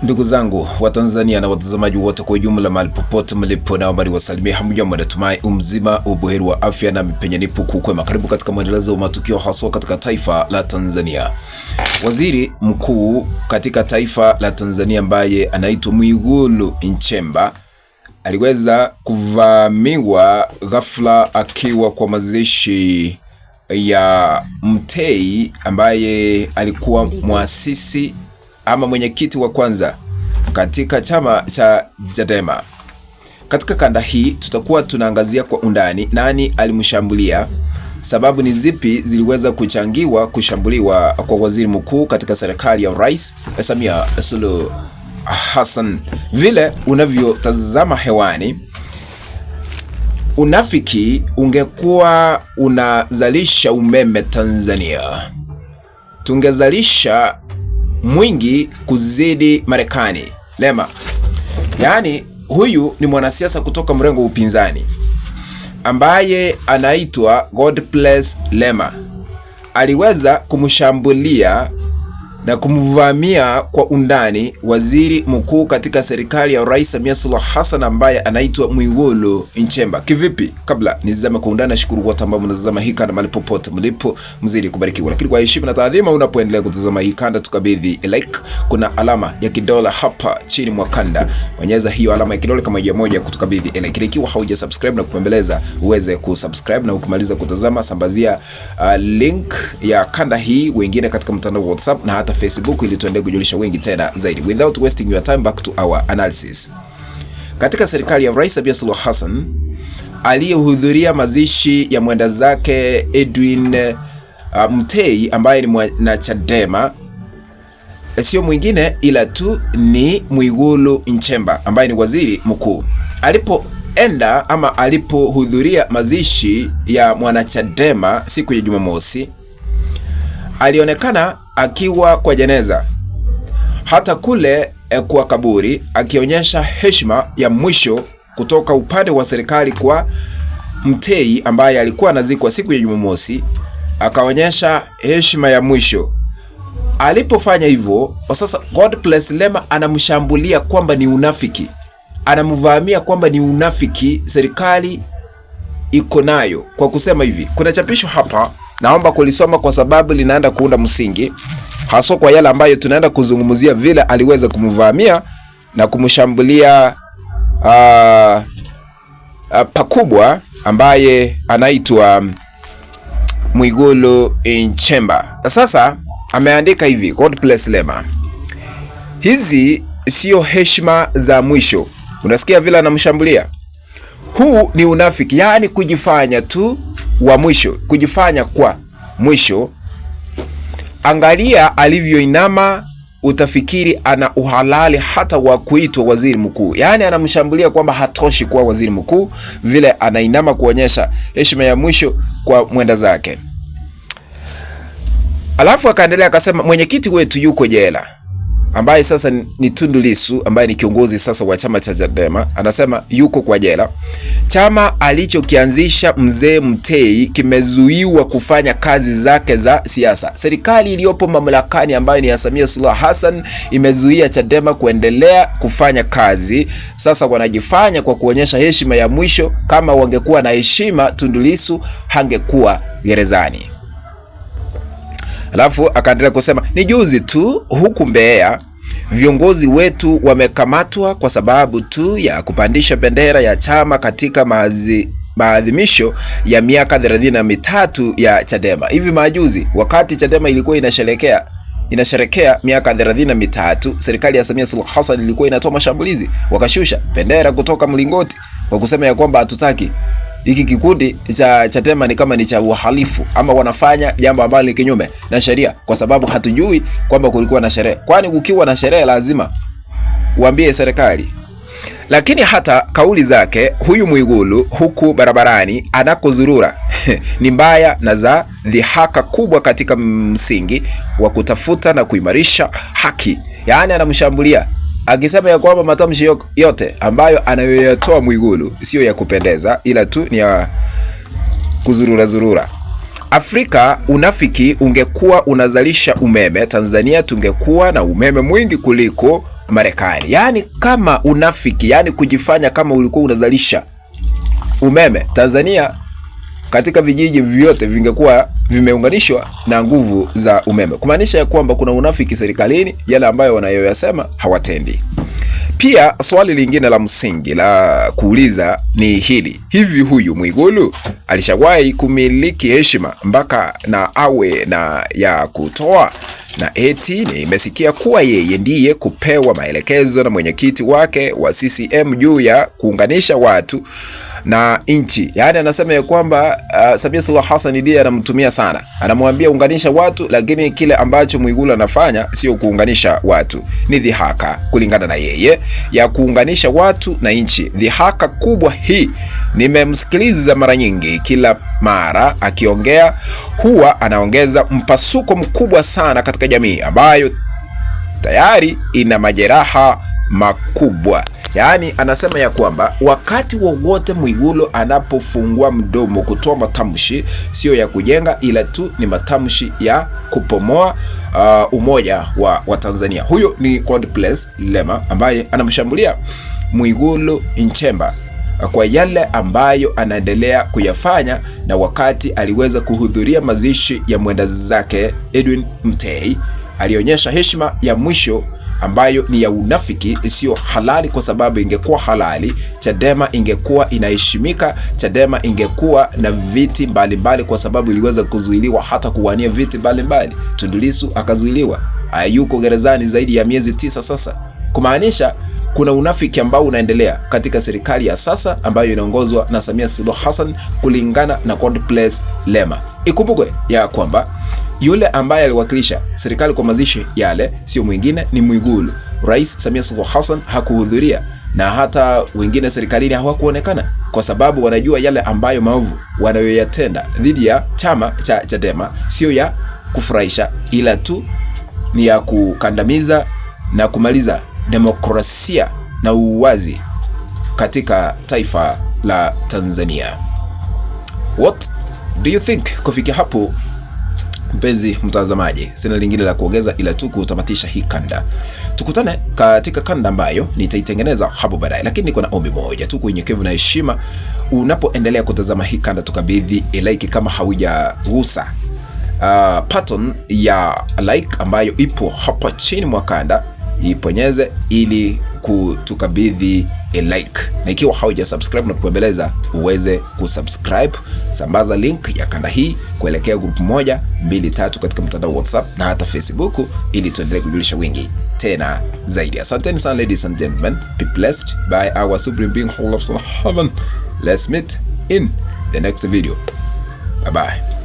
Ndugu zangu wa Tanzania na watazamaji wote kwa ujumla mahali popote mlipo, na habari wasalimia, hamjambo, natumai umzima ubuheri wa afya na mipenye nipo kukwema. Karibu katika mwendelezo wa matukio haswa katika taifa la Tanzania. Waziri mkuu katika taifa la Tanzania ambaye anaitwa Mwigulu Nchemba aliweza kuvamiwa ghafla akiwa kwa mazishi ya Mtei ambaye alikuwa muasisi ama mwenyekiti wa kwanza katika chama cha Chadema. Katika kanda hii tutakuwa tunaangazia kwa undani nani alimshambulia, sababu ni zipi ziliweza kushambuliwa kwa waziri mkuu katika serikali ya Rais Samia Suluhu Hassan. Vile unavyotazama hewani, unafiki ungekuwa unazalisha umeme Tanzania, tungezalisha mwingi kuzidi Marekani. Lema, yaani huyu ni mwanasiasa kutoka mrengo wa upinzani ambaye anaitwa Godbless Lema. Aliweza kumshambulia na kumvamia kwa undani waziri mkuu katika serikali ya Rais Samia Suluhu Hassan ambaye anaitwa Mwigulu Nchemba. Kivipi? Kabla nizame kwa undani, shukuru wote ambao mnatazama hii kanda mahali popote mlipo, mzidi kubarikiwa. Lakini kwa heshima na taadhima, unapoendelea kutazama hii kanda, tukabidhi like. Kuna alama ya kidole hapa chini mwa kanda, bonyeza hiyo alama ya kidole kama moja kutukabidhi like. Ikiwa hauja subscribe na kupembeleza, uweze kusubscribe, na ukimaliza kutazama sambazia link ya kanda hii wengine katika mtandao wa WhatsApp na hata Facebook ili tuendelee kujulisha wengi tena zaidi. Without wasting your time, back to our analysis. Katika serikali ya Rais Samia Suluhu Hassan, aliyehudhuria mazishi ya mwenda zake Edwin Mtei ambaye ni mwana Chadema sio mwingine ila tu ni Mwigulu Nchemba ambaye ni waziri mkuu. Alipoenda ama alipohudhuria mazishi ya mwana Chadema siku ya Jumamosi, alionekana akiwa kwa jeneza, hata kule kwa kaburi, akionyesha heshima ya mwisho kutoka upande wa serikali kwa Mtei ambaye alikuwa anazikwa siku ya Jumamosi. Akaonyesha heshima ya mwisho. Alipofanya hivyo, sasa Godbless Lema anamshambulia kwamba ni unafiki, anamvamia kwamba ni unafiki serikali iko nayo kwa kusema hivi. Kuna chapisho hapa, naomba kulisoma kwa sababu linaenda kuunda msingi hasa kwa yale ambayo tunaenda kuzungumzia, vile aliweza kumvamia na kumshambulia pakubwa ambaye anaitwa Mwigulu Nchemba. Sasa ameandika hivi Godbless Lema: hizi sio heshima za mwisho. Unasikia vile anamshambulia? Huu ni unafiki, yaani kujifanya tu wa mwisho, kujifanya kwa mwisho. Angalia alivyoinama, utafikiri ana uhalali hata wa kuitwa waziri mkuu. Yaani anamshambulia kwamba hatoshi kuwa waziri mkuu, vile anainama kuonyesha heshima ya mwisho kwa mwenda zake. Alafu akaendelea akasema, mwenyekiti wetu yuko jela, ambaye sasa ni Tundu Lissu ambaye ni kiongozi sasa wa chama cha Chadema. Anasema yuko kwa jela. Chama alichokianzisha mzee Mtei kimezuiwa kufanya kazi zake za siasa. Serikali iliyopo mamlakani ambayo ni ya Samia Suluhu Hassan imezuia Chadema kuendelea kufanya kazi. Sasa wanajifanya kwa kuonyesha heshima ya mwisho. Kama wangekuwa na heshima, Tundu Lissu hangekuwa gerezani. Alafu akaendelea kusema, ni juzi tu huku Mbeya viongozi wetu wamekamatwa kwa sababu tu ya kupandisha bendera ya chama katika maadhimisho ya miaka 33 ya Chadema. Hivi majuzi wakati Chadema ilikuwa inasherekea miaka 33, serikali ya Samia Suluhu Hassan ilikuwa inatoa mashambulizi, wakashusha bendera kutoka mlingoti kwa kusema ya kwamba hatutaki hiki kikundi cha Chadema ni kama ni cha uhalifu ama wanafanya jambo ambalo ni kinyume na sheria, kwa sababu hatujui kwamba kulikuwa na sherehe. Kwani ukiwa na sherehe lazima uambie serikali. Lakini hata kauli zake huyu Mwigulu huku barabarani anakozurura ni mbaya na za dhihaka kubwa katika msingi wa kutafuta na kuimarisha haki. Yaani anamshambulia akisema ya kwamba matamshi yote ambayo anayoyatoa Mwigulu sio ya kupendeza, ila tu ni ya kuzurura. Afrika unafiki ungekuwa unazalisha umeme, Tanzania tungekuwa na umeme mwingi kuliko Marekani. Yani kama unafiki, yani kujifanya kama ulikuwa unazalisha umeme Tanzania, katika vijiji vyote vingekuwa vimeunganishwa na nguvu za umeme. Kumaanisha ya kwamba kuna unafiki serikalini, yale ambayo wanayoyasema hawatendi. Pia swali lingine la msingi la kuuliza ni hili: hivi huyu Mwigulu alishawahi kumiliki heshima mpaka na awe na ya kutoa? Na eti nimesikia kuwa yeye ndiye kupewa maelekezo na mwenyekiti wake wa CCM juu ya kuunganisha watu na nchi. Yaani anasema ya kwamba Samia Suluhu Hassan ndiye anamtumia sana, anamwambia unganisha watu, lakini kile ambacho Mwigulu anafanya sio kuunganisha watu, ni dhihaka kulingana na yeye ya kuunganisha watu na nchi. Dhihaka kubwa hii. Nimemsikiliza mara nyingi, kila mara akiongea huwa anaongeza mpasuko mkubwa sana katika jamii ambayo tayari ina majeraha makubwa. Yaani anasema ya kwamba wakati wowote Mwigulu anapofungua mdomo kutoa matamshi sio ya kujenga, ila tu ni matamshi ya kupomoa umoja wa Tanzania. Huyo ni Godbless Lema ambaye anamshambulia Mwigulu Nchemba kwa yale ambayo anaendelea kuyafanya, na wakati aliweza kuhudhuria mazishi ya mwenda zake Edwin Mtei alionyesha heshima ya mwisho ambayo ni ya unafiki, isiyo halali, kwa sababu ingekuwa halali Chadema ingekuwa inaheshimika, Chadema ingekuwa na viti mbalimbali, kwa sababu iliweza kuzuiliwa hata kuwania viti mbalimbali. Tundu Lissu akazuiliwa, yuko gerezani zaidi ya miezi 9 sasa. Kumaanisha kuna unafiki ambao unaendelea katika serikali ya sasa ambayo inaongozwa na Samia Suluhu Hassan, kulingana na Godbless Lema. Ikumbukwe ya kwamba yule ambaye aliwakilisha serikali kwa mazishi yale sio mwingine, ni Mwigulu. Rais Samia Suluhu Hassan hakuhudhuria, na hata wengine serikalini hawakuonekana, kwa sababu wanajua yale ambayo maovu wanayoyatenda dhidi ya chama cha Chadema sio ya kufurahisha, ila tu ni ya kukandamiza na kumaliza demokrasia na uwazi katika taifa la Tanzania. What do you think? Kufikia hapo, mpenzi mtazamaji, sina lingine la kuongeza ila tu kutamatisha hii kanda. Tukutane katika kanda ambayo nitaitengeneza hapo baadaye, lakini niko na ombi moja tu, unyenyekevu na heshima. Unapoendelea kutazama hii kanda, tukabidhi like kama haujagusa button ya like ambayo ipo hapa chini mwa kanda, iponyeze ili kutukabidhi like, na ikiwa hauja subscribe na kuembeleza uweze kusubscribe. Sambaza link ya kanda hii kuelekea group 1, 2, 3 katika mtandao WhatsApp na hata Facebook, ili tuendelee kujulisha wingi tena zaidi. Asanteni sana ladies and gentlemen, be blessed by our supreme being who loves heaven. Let's meet in the next video. Bye bye.